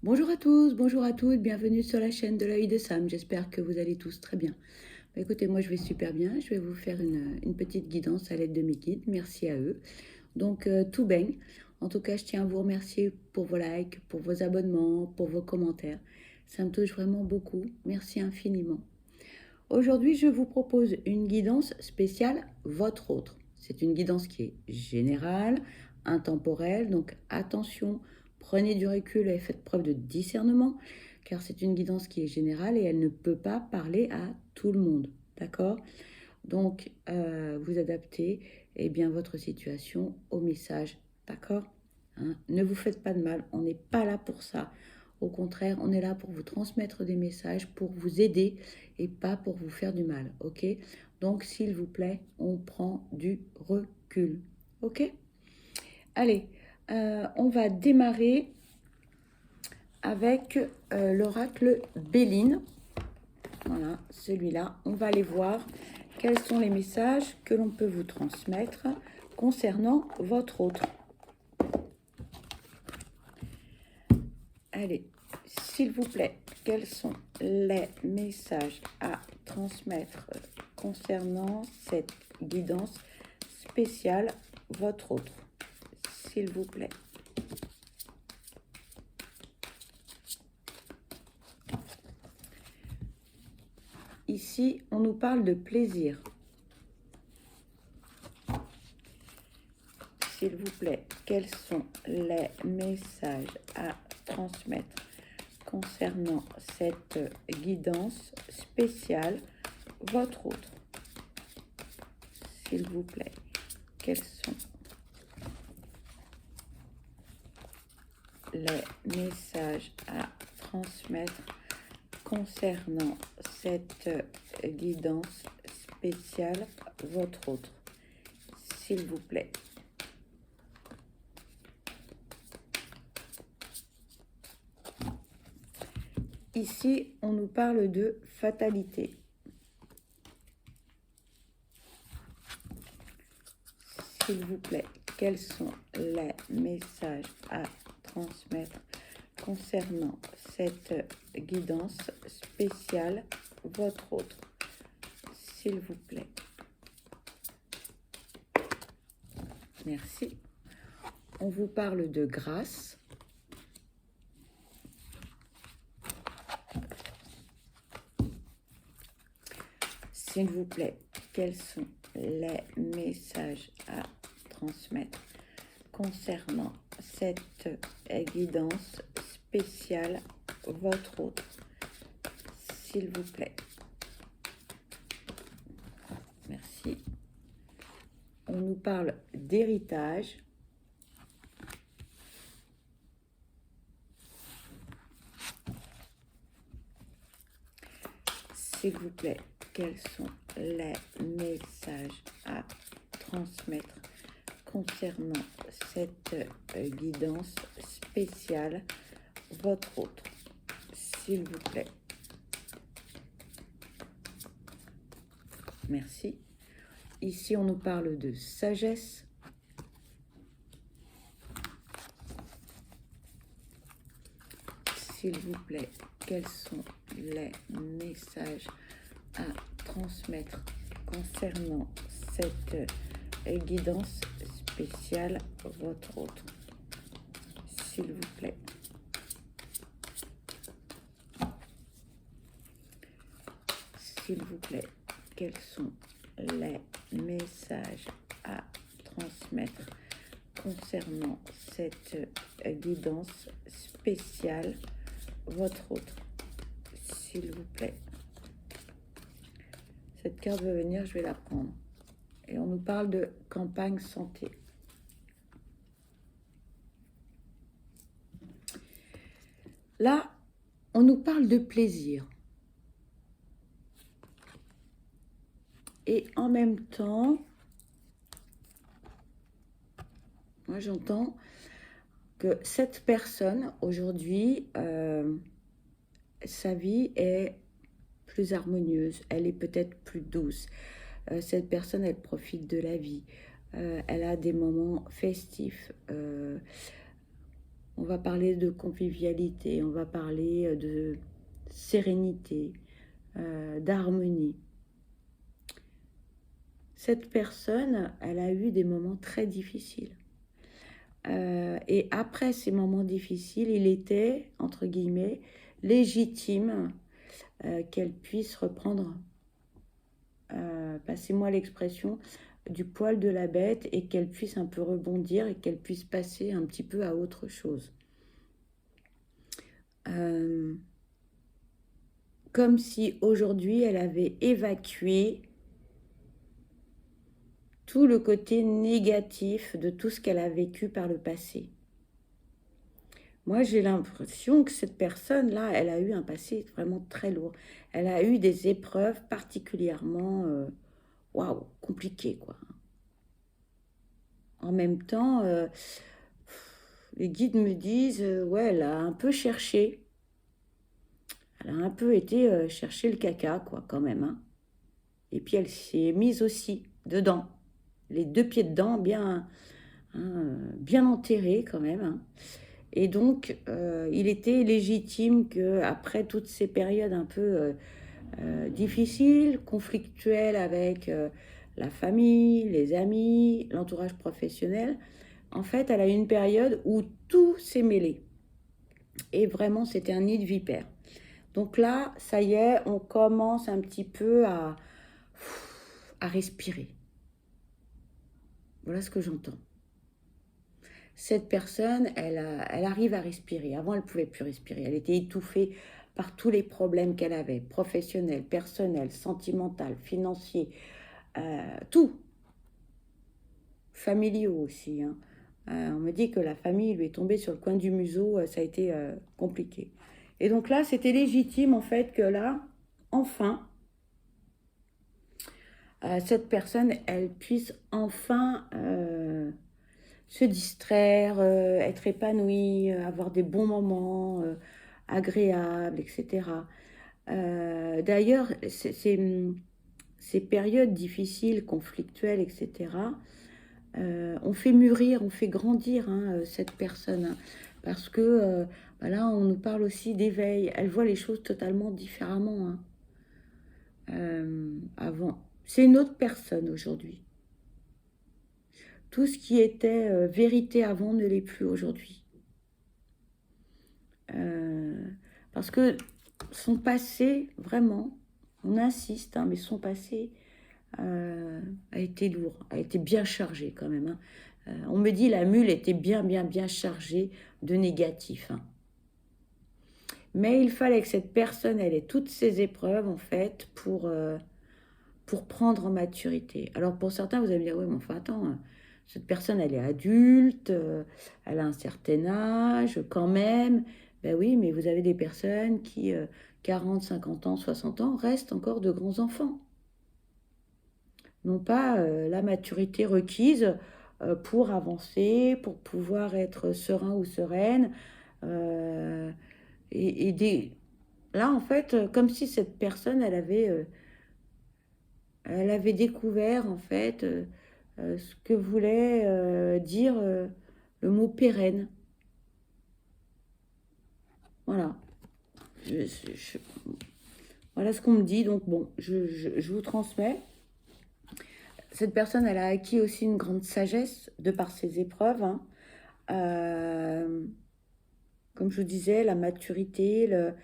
Bonjour à tous, bonjour à toutes, bienvenue sur la chaîne de l'œil de Sam. J'espère que vous allez tous très bien. Écoutez, moi je vais super bien. Je vais vous faire une petite guidance à l'aide de mes guides. Merci à eux. Donc tout baigne. En tout cas, je tiens à vous remercier pour vos likes, pour vos abonnements, pour vos commentaires. Ça me touche vraiment beaucoup. Merci infiniment. Aujourd'hui, je vous propose une guidance spéciale Votre Autre. C'est une guidance qui est générale, intemporelle, donc attention, prenez du recul et faites preuve de discernement, car c'est une guidance qui est générale et elle ne peut pas parler à tout le monde, d'accord? Donc, vous adaptez bien, votre situation au message, d'accord? Hein, ne vous faites pas de mal, on n'est pas là pour ça. Au contraire, on est là pour vous transmettre des messages, pour vous aider et pas pour vous faire du mal, ok? Donc, s'il vous plaît, on prend du recul, ok? Allez, on va démarrer avec l'oracle Béline. Voilà, celui-là. On va aller voir quels sont les messages que l'on peut vous transmettre concernant votre autre. Allez, s'il vous plaît, quels sont les messages à transmettre concernant cette guidance spéciale votre autre, s'il vous plaît. Ici, on nous parle de plaisir. S'il vous plaît, quels sont les messages à transmettre concernant cette guidance spéciale votre autre, s'il vous plaît, quels sont les messages à transmettre concernant cette guidance spéciale votre autre, s'il vous plaît. Ici, on nous parle de fatalité. S'il vous plaît, quels sont les messages à transmettre concernant cette guidance spéciale votre autre, s'il vous plaît. Merci. On vous parle de grâce. S'il vous plaît, quels sont les messages à transmettre concernant cette guidance spéciale votre autre, s'il vous plaît. Merci. On nous parle d'héritage. S'il vous plaît, quels sont les messages à transmettre concernant cette guidance spéciale votre autre, s'il vous plaît. Merci. Ici, on nous parle de sagesse. S'il vous plaît, quels sont les messages à transmettre concernant cette guidance spéciale votre autre, s'il vous plaît. S'il vous plaît, quels sont les messages à transmettre concernant cette guidance spéciale votre autre, s'il vous plaît. Cette carte va venir, je vais la prendre. Et on nous parle de campagne santé. Là, on nous parle de plaisir. Et en même temps, moi j'entends que cette personne, aujourd'hui, sa vie est plus harmonieuse, elle est peut-être plus douce. Cette personne, elle profite de la vie. Elle a des moments festifs. On va parler de convivialité, on va parler de sérénité, d'harmonie. Cette personne, elle a eu des moments très difficiles. Et après ces moments difficiles, il était, entre guillemets, légitime qu'elle puisse reprendre, passez-moi l'expression, du poil de la bête et qu'elle puisse un peu rebondir et qu'elle puisse passer un petit peu à autre chose. Comme si aujourd'hui elle avait évacué tout le côté négatif de tout ce qu'elle a vécu par le passé. Moi, j'ai l'impression que cette personne-là, elle a eu un passé vraiment très lourd. Elle a eu des épreuves particulièrement, waouh, compliquées, quoi. En même temps, les guides me disent, ouais, elle a un peu cherché. Elle a un peu été chercher le caca, quoi, quand même, hein. Et puis, elle s'est mise aussi dedans. Les deux pieds dedans, bien, hein, bien enterrés, quand même, hein. Et donc, il était légitime qu'après toutes ces périodes un peu difficiles, conflictuelles avec la famille, les amis, l'entourage professionnel, en fait, elle a eu une période où tout s'est mêlé. Et vraiment, c'était un nid de vipères. Donc là, ça y est, on commence un petit peu à respirer. Voilà ce que j'entends. Cette personne, elle arrive à respirer. Avant, elle ne pouvait plus respirer. Elle était étouffée par tous les problèmes qu'elle avait, professionnels, personnels, sentimentaux, financiers, tout. Familiaux aussi, hein. On me dit que la famille lui est tombée sur le coin du museau, ça a été compliqué. Et donc là, c'était légitime en fait que là, enfin, cette personne, elle puisse enfin se distraire, être épanouie, avoir des bons moments agréables, etc. D'ailleurs, ces périodes difficiles, conflictuelles, etc., on fait mûrir, on fait grandir hein, cette personne. Hein, parce que bah là, on nous parle aussi d'éveil. Elle voit les choses totalement différemment. Hein. Avant, c'est une autre personne aujourd'hui. Tout ce qui était vérité avant ne l'est plus aujourd'hui. Parce que son passé, vraiment, on insiste, hein, mais son passé a été lourd, a été bien chargé quand même. Hein. On me dit la mule était bien chargée de négatif. Hein. Mais il fallait que cette personne, elle ait toutes ces épreuves en fait pour prendre en maturité. Alors pour certains, vous allez me dire, oui, mais enfin attends, cette personne, elle est adulte, elle a un certain âge quand même. Ben oui, mais vous avez des personnes qui, 40, 50 ans, 60 ans, restent encore de grands enfants. N'ont pas la maturité requise pour avancer, pour pouvoir être serein ou sereine. Euh, Là, en fait, comme si cette personne, elle avait découvert, en fait, ce que voulait dire le mot pérenne. Voilà. Je- voilà ce qu'on me dit. Donc, bon, je vous transmets. Cette personne, elle a acquis aussi une grande sagesse de par ses épreuves. Hein. Euh, comme je vous disais, la maturité, là,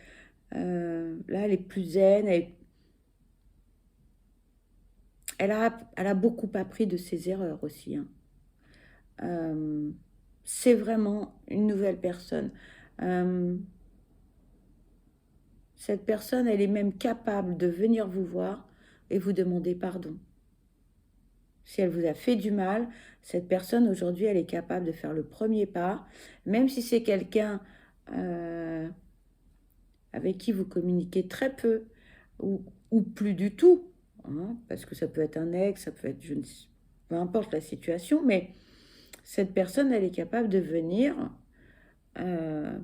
elle est plus zen. Elle a beaucoup appris de ses erreurs aussi. Hein. Euh, c'est vraiment une nouvelle personne. Euh, Cette personne, elle est même capable de venir vous voir et vous demander pardon. Si elle vous a fait du mal, cette personne aujourd'hui, elle est capable de faire le premier pas, même si c'est quelqu'un euh, avec qui vous communiquez très peu ou plus du tout, hein, parce que ça peut être un ex, ça peut être, je ne sais, peu importe la situation, mais cette personne, elle est capable de venir, euh,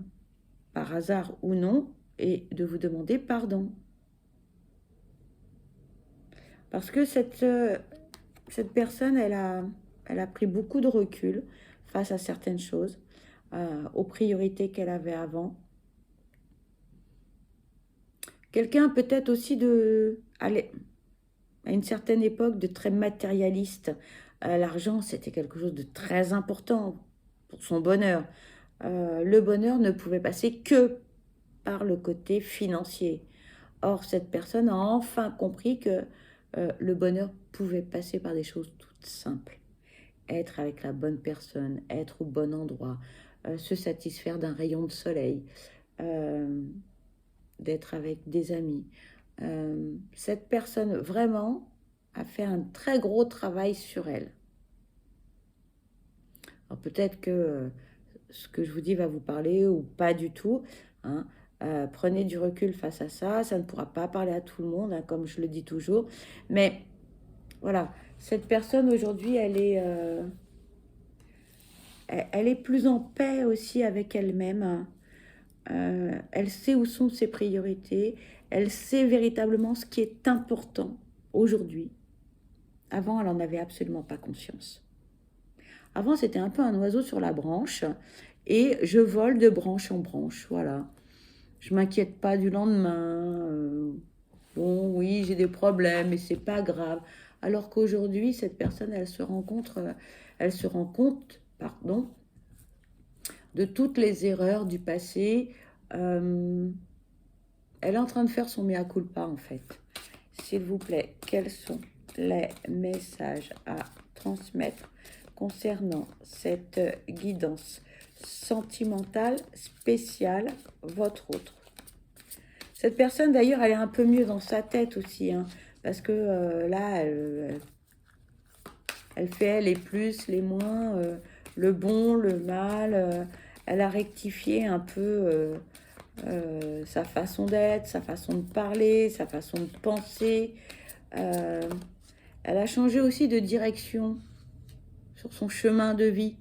par hasard ou non, et de vous demander pardon. Parce que cette personne, elle a pris beaucoup de recul face à certaines choses. aux priorités qu'elle avait avant. Quelqu'un peut-être aussi allez, à une certaine époque de très matérialiste. L'argent, c'était quelque chose de très important pour son bonheur. Le bonheur ne pouvait passer que par le côté financier. Or, cette personne a enfin compris que le bonheur pouvait passer par des choses toutes simples. Être avec la bonne personne, être au bon endroit, se satisfaire d'un rayon de soleil, euh, d'être avec des amis. Cette personne vraiment a fait un très gros travail sur elle. Alors peut-être que ce que je vous dis va vous parler ou pas du tout, hein. Prenez du recul face à ça, ça ne pourra pas parler à tout le monde, hein, comme je le dis toujours. Mais voilà, cette personne aujourd'hui, elle est plus en paix aussi avec elle-même, hein. Elle sait où sont ses priorités, elle sait véritablement ce qui est important aujourd'hui. Avant, elle n'en avait absolument pas conscience. Avant, c'était un peu un oiseau sur la branche et je vole de branche en branche, voilà. Je m'inquiète pas du lendemain. Bon, oui, j'ai des problèmes, mais c'est pas grave. Alors qu'aujourd'hui, cette personne, elle se rend compte, pardon, de toutes les erreurs du passé. Euh, Elle est en train de faire son mea culpa, en fait. S'il vous plaît, quels sont les messages à transmettre concernant cette guidance sentimentale spéciale, votre autre? Cette personne, d'ailleurs, elle est un peu mieux dans sa tête aussi, hein, parce que là, elle fait les plus, les moins, le bon, le mal. Elle a rectifié un peu sa façon d'être, sa façon de parler, sa façon de penser. Euh, Elle a changé aussi de direction sur son chemin de vie.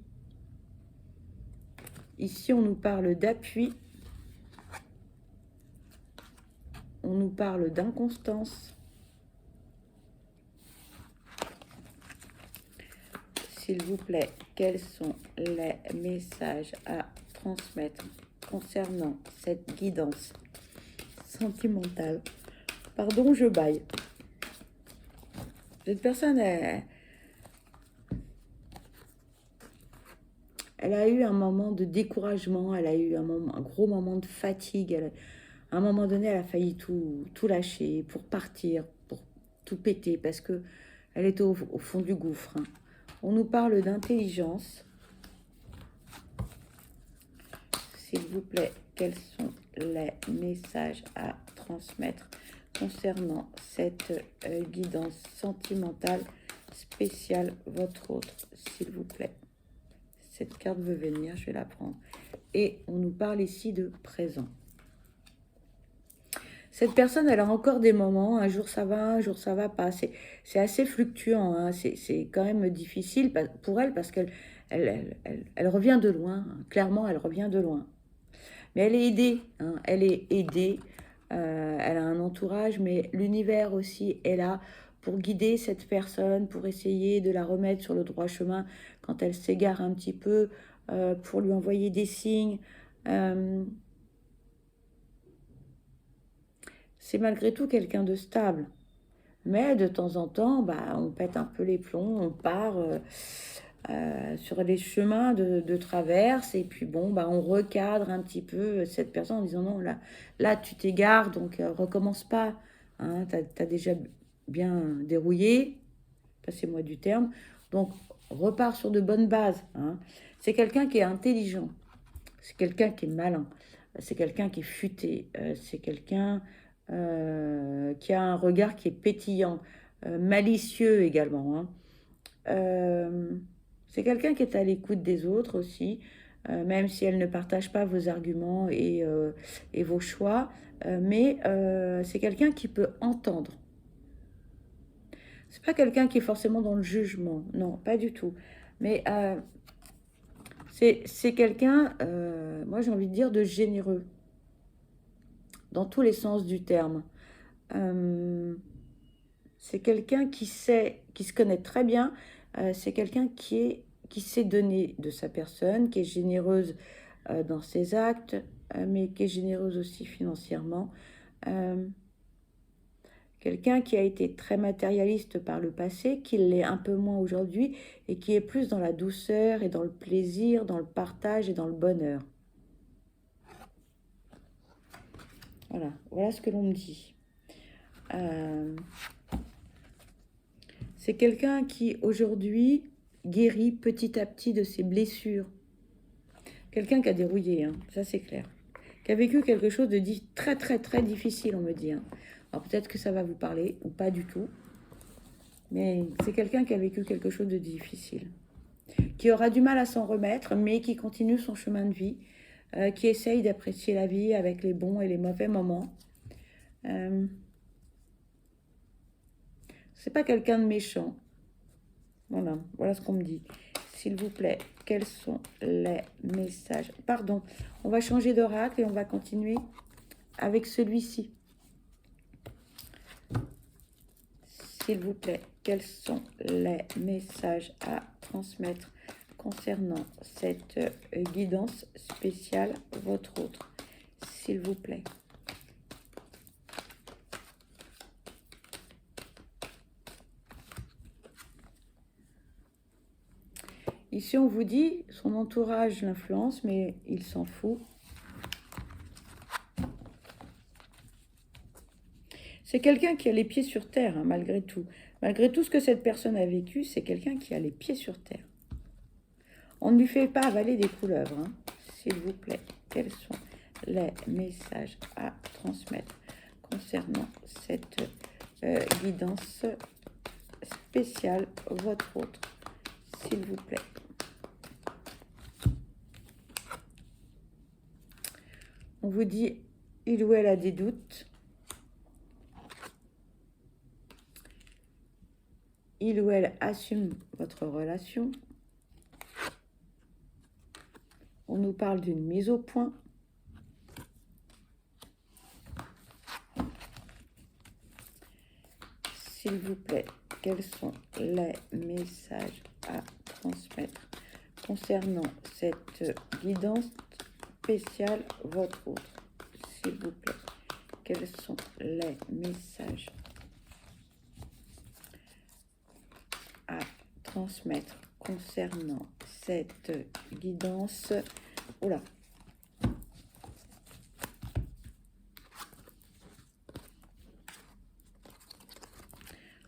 Ici, on nous parle d'appui, on nous parle d'inconstance. S'il vous plaît, quels sont les messages à transmettre concernant cette guidance sentimentale? Pardon, je baille. Cette personne, elle a eu un moment de découragement, elle a eu un gros moment de fatigue. À un moment donné, elle a failli tout lâcher pour partir, pour tout péter, parce que elle était au fond du gouffre, hein. On nous parle d'intelligence. S'il vous plaît, quels sont les messages à transmettre concernant cette guidance sentimentale spéciale, votre autre, s'il vous plaît? Cette carte veut venir, je vais la prendre. Et on nous parle ici de présent. Cette personne, elle a encore des moments, un jour ça va, un jour ça va pas. C'est assez fluctuant, hein. C'est quand même difficile pour elle parce qu'elle revient de loin, hein. Clairement, elle revient de loin. Mais elle est aidée, hein. Elle est aidée, elle a un entourage, mais l'univers aussi est là pour guider cette personne, pour essayer de la remettre sur le droit chemin quand elle s'égare un petit peu, pour lui envoyer des signes. Euh, c'est malgré tout quelqu'un de stable. Mais de temps en temps, bah, on pète un peu les plombs, on part sur les chemins de traverse et puis bon, bah, on recadre un petit peu cette personne en disant non, là tu t'égares, donc recommence pas, hein, t'as déjà bien dérouillé, passez-moi du terme, donc repars sur de bonnes bases, hein. C'est quelqu'un qui est intelligent, c'est quelqu'un qui est malin, c'est quelqu'un qui est futé, c'est quelqu'un qui a un regard qui est pétillant, malicieux également, hein. Euh, c'est quelqu'un qui est à l'écoute des autres aussi, même si elle ne partage pas vos arguments et vos choix, mais c'est quelqu'un qui peut entendre. C'est pas quelqu'un qui est forcément dans le jugement, non, pas du tout. Mais c'est quelqu'un, moi j'ai envie de dire, de généreux, dans tous les sens du terme. Euh, c'est quelqu'un qui sait, qui se connaît très bien. C'est quelqu'un qui sait donner de sa personne, qui est généreuse dans ses actes, mais qui est généreuse aussi financièrement. Quelqu'un qui a été très matérialiste par le passé, qui l'est un peu moins aujourd'hui, et qui est plus dans la douceur et dans le plaisir, dans le partage et dans le bonheur. Voilà, voilà ce que l'on me dit. C'est quelqu'un qui aujourd'hui guérit petit à petit de ses blessures. Quelqu'un qui a dérouillé, hein, ça c'est clair. Qui a vécu quelque chose de très très très difficile, on me dit. Hein. Alors peut-être que ça va vous parler ou pas du tout. Mais c'est quelqu'un qui a vécu quelque chose de difficile. Qui aura du mal à s'en remettre, mais qui continue son chemin de vie. Qui essaye d'apprécier la vie avec les bons et les mauvais moments. C'est pas quelqu'un de méchant. Voilà, voilà ce qu'on me dit. S'il vous plaît, quels sont les messages? Pardon, on va changer d'oracle et on va continuer avec celui-ci. S'il vous plaît, quels sont les messages à transmettre concernant cette guidance spéciale, votre autre? S'il vous plaît. Ici, on vous dit, son entourage l'influence, mais il s'en fout. C'est quelqu'un qui a les pieds sur terre, hein, malgré tout. Malgré tout ce que cette personne a vécu, c'est quelqu'un qui a les pieds sur terre. On ne lui fait pas avaler des couleuvres, hein. S'il vous plaît. Quels sont les messages à transmettre concernant cette guidance spéciale, votre autre? S'il vous plaît. On vous dit, il ou elle a des doutes. Il ou elle assume votre relation. On nous parle d'une mise au point. S'il vous plaît, quels sont les messages à transmettre concernant cette guidance spéciale, votre autre? S'il vous plaît, quels sont les messages à transmettre concernant cette guidance? Oula.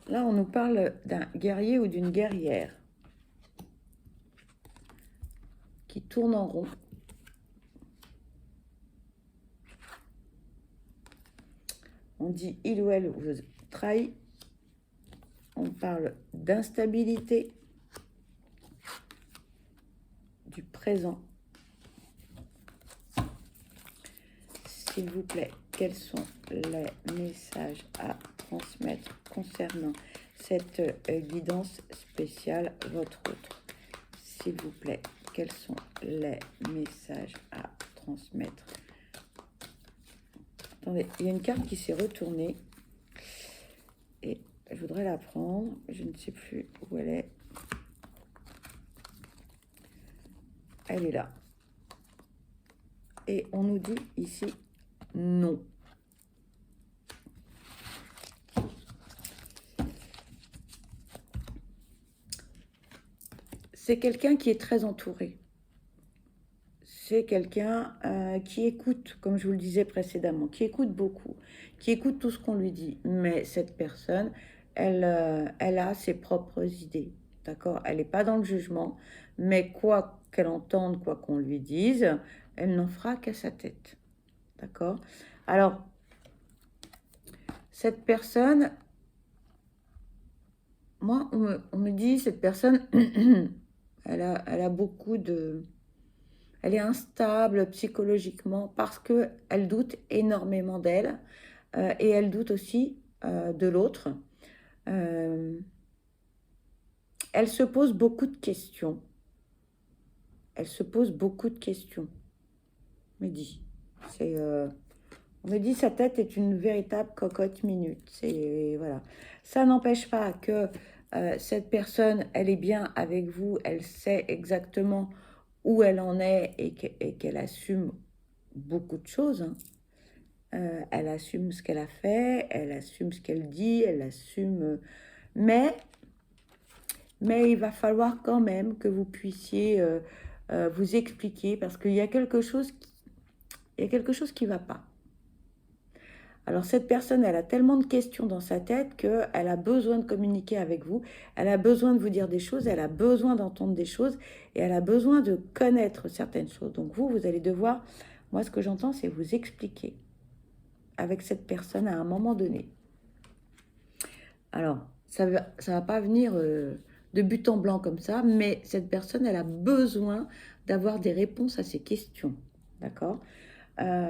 Là, on nous parle d'un guerrier ou d'une guerrière qui tourne en rond. On dit il ou elle vous trahit. On parle d'instabilité, du présent. S'il vous plaît, quels sont les messages à transmettre concernant cette guidance spéciale, votre autre? S'il vous plaît, quels sont les messages à transmettre? Attendez, il y a une carte qui s'est retournée et je voudrais la prendre. Je ne sais plus où elle est. Elle est là. Et on nous dit ici non. C'est quelqu'un qui est très entouré. C'est quelqu'un qui écoute, comme je vous le disais précédemment, qui écoute beaucoup, qui écoute tout ce qu'on lui dit. Mais cette personne, elle a ses propres idées, d'accord? Elle n'est pas dans le jugement, mais quoi qu'elle entende, quoi qu'on lui dise, elle n'en fera qu'à sa tête, d'accord? Alors, cette personne, moi, on me dit, cette personne, elle a beaucoup de... Elle est instable psychologiquement parce qu'elle doute énormément d'elle et elle doute aussi de l'autre. Elle se pose beaucoup de questions. Elle se pose beaucoup de questions. On me dit. On me dit sa tête est une véritable cocotte minute. Voilà. Ça n'empêche pas que Cette personne, elle est bien avec vous, elle sait exactement où elle en est et qu'elle assume beaucoup de choses, hein. Elle assume ce qu'elle a fait, elle assume ce qu'elle dit, elle assume... mais, mais il va falloir quand même que vous puissiez vous expliquer parce qu'il y a quelque chose qui ne va pas. Alors cette personne, elle a tellement de questions dans sa tête qu'elle a besoin de communiquer avec vous, elle a besoin de vous dire des choses, elle a besoin d'entendre des choses et elle a besoin de connaître certaines choses. Donc vous allez devoir, moi ce que j'entends, c'est vous expliquer avec cette personne à un moment donné. Alors, ça va pas venir de but en blanc comme ça, mais cette personne, elle a besoin d'avoir des réponses à ses questions, d'accord?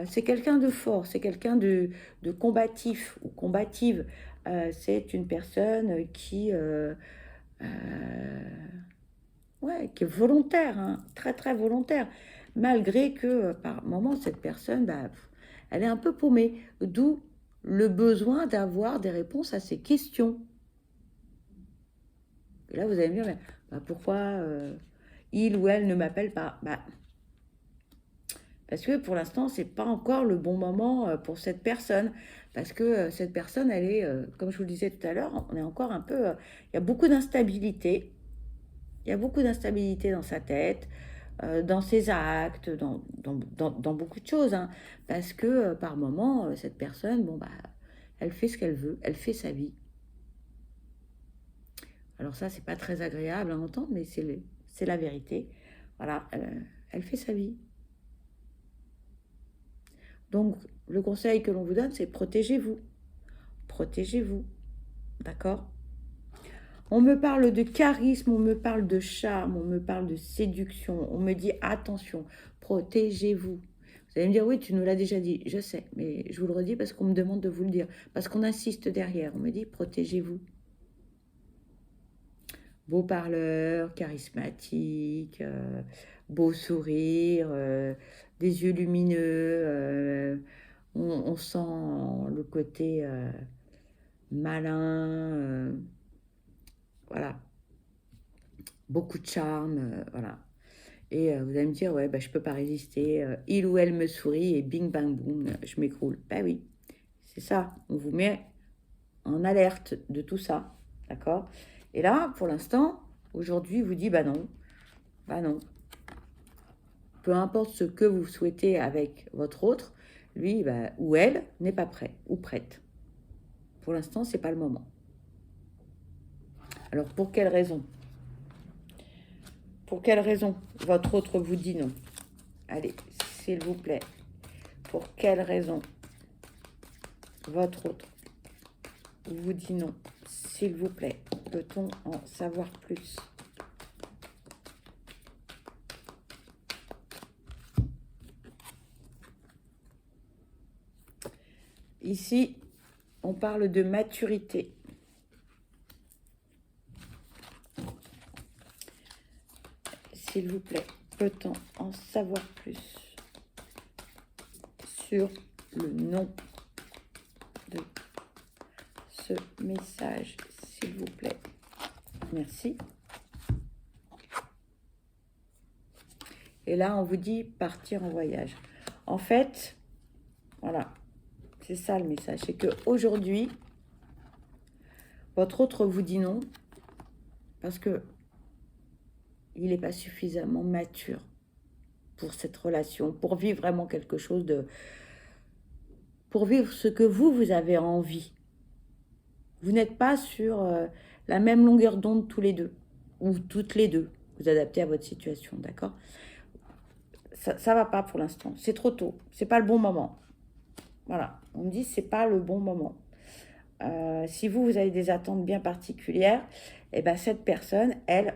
C'est quelqu'un de fort, c'est quelqu'un de combatif ou combative. C'est une personne euh, ouais, qui est volontaire, hein, très très volontaire, malgré que par moment, cette personne, bah, elle est un peu paumée, d'où le besoin d'avoir des réponses à ses questions. Et là, vous allez me dire, mais, bah, pourquoi il ou elle ne m'appelle pas? Bah, parce que pour l'instant, c'est pas encore le bon moment pour cette personne. Parce que cette personne, elle est, comme je vous le disais tout à l'heure, on est encore un peu... Il y a beaucoup d'instabilité. Il y a beaucoup d'instabilité dans sa tête, dans ses actes, dans beaucoup de choses, hein. Parce que par moment, cette personne, bon, bah, elle fait ce qu'elle veut, elle fait sa vie. Alors ça, c'est pas très agréable à entendre, mais c'est la vérité. Voilà, elle fait sa vie. Donc, le conseil que l'on vous donne, c'est protégez-vous. Protégez-vous. D'accord? On me parle de charisme, on me parle de charme, on me parle de séduction. On me dit attention, protégez-vous. Vous allez me dire, oui, tu nous l'as déjà dit. Je sais, mais je vous le redis parce qu'on me demande de vous le dire. Parce qu'on insiste derrière. On me dit, protégez-vous. Beau parleur, charismatique, beau sourire, des yeux lumineux. On sent le côté malin, voilà, beaucoup de charme, voilà. Et vous allez me dire, ouais, bah, je peux pas résister. Il ou elle me sourit et bing, bang, boum, je m'écroule. Ben oui, c'est ça. On vous met en alerte de tout ça, d'accord? Et là, pour l'instant, aujourd'hui, vous dit, bah non, bah non. Peu importe ce que vous souhaitez avec votre autre, lui bah, ou elle n'est pas prêt ou prête. Pour l'instant, c'est pas le moment. Alors, pour quelle raison? Pour quelle raison votre autre vous dit non? Allez, s'il vous plaît. Pour quelle raison votre autre vous dit non? S'il vous plaît, peut-on en savoir plus? Ici, on parle de maturité. S'il vous plaît, peut-on en savoir plus sur le nom de ce message, s'il vous plaît? Merci. Et là, on vous dit partir en voyage. En fait, voilà, c'est ça le message. C'est qu'aujourd'hui, votre autre vous dit non parce que il n'est pas suffisamment mature pour cette relation, pour vivre vraiment quelque chose de... pour vivre ce que vous avez envie. Vous n'êtes pas sur la même longueur d'onde tous les deux, ou toutes les deux. Vous adaptez à votre situation, d'accord? Ça va pas pour l'instant. C'est trop tôt. C'est pas le bon moment. Voilà. On me dit c'est pas le bon moment. Si vous avez des attentes bien particulières, et ben cette personne, elle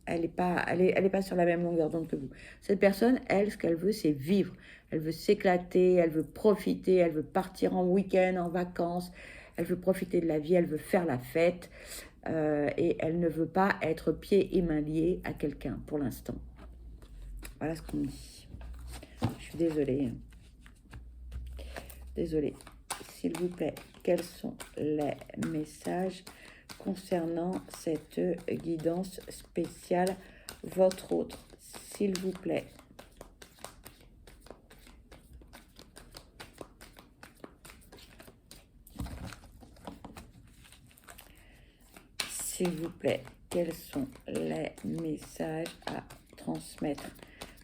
n'est pas sur la même longueur d'onde que vous. Cette personne, elle, ce qu'elle veut, c'est vivre. Elle veut s'éclater, elle veut profiter, elle veut partir en week-end, en vacances, elle veut profiter de la vie, elle veut faire la fête. Et elle ne veut pas être pieds et mains liés à quelqu'un pour l'instant. Voilà ce qu'on me dit. Je suis désolée. Désolée. S'il vous plaît, quels sont les messages concernant cette guidance spéciale, votre autre, s'il vous plaît. S'il vous plaît, quels sont les messages à transmettre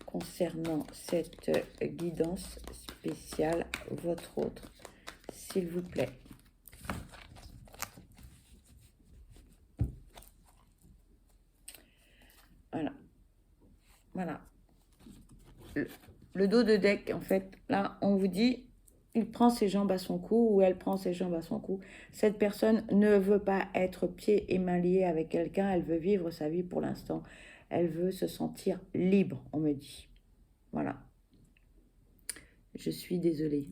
concernant cette guidance spéciale, votre autre, s'il vous plaît. Voilà. Voilà. Le dos de deck, en fait, là, on vous dit, il prend ses jambes à son cou ou elle prend ses jambes à son cou. Cette personne ne veut pas être pieds et mains liés avec quelqu'un, elle veut vivre sa vie pour l'instant. Elle veut se sentir libre, on me dit. Voilà. Je suis désolée.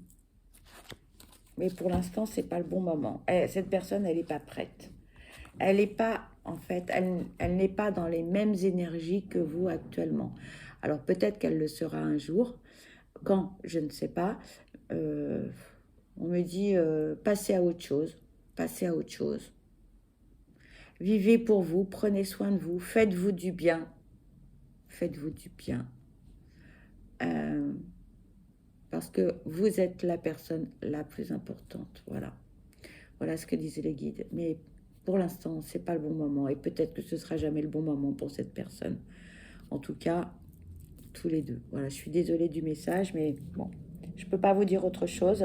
Mais pour l'instant, c'est pas le bon moment. Cette personne, elle n'est pas prête. Elle n'est pas, en fait, elle n'est pas dans les mêmes énergies que vous actuellement. Alors peut-être qu'elle le sera un jour. Quand, je ne sais pas. On me dit, passez à autre chose. Passez à autre chose. Vivez pour vous, prenez soin de vous, faites-vous du bien. Faites-vous du bien. Parce que vous êtes la personne la plus importante. Voilà. Voilà ce que disaient les guides. Mais pour l'instant, ce n'est pas le bon moment. Et peut-être que ce ne sera jamais le bon moment pour cette personne. En tout cas, tous les deux. Voilà, je suis désolée du message, mais bon, je ne peux pas vous dire autre chose.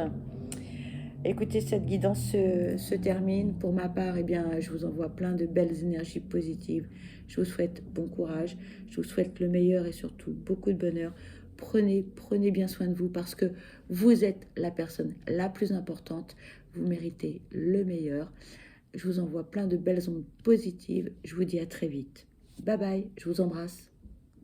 Écoutez, cette guidance se termine. Pour ma part, eh bien, je vous envoie plein de belles énergies positives. Je vous souhaite bon courage. Je vous souhaite le meilleur et surtout beaucoup de bonheur. Prenez bien soin de vous parce que vous êtes la personne la plus importante. Vous méritez le meilleur. Je vous envoie plein de belles ondes positives. Je vous dis à très vite. Bye bye, je vous embrasse.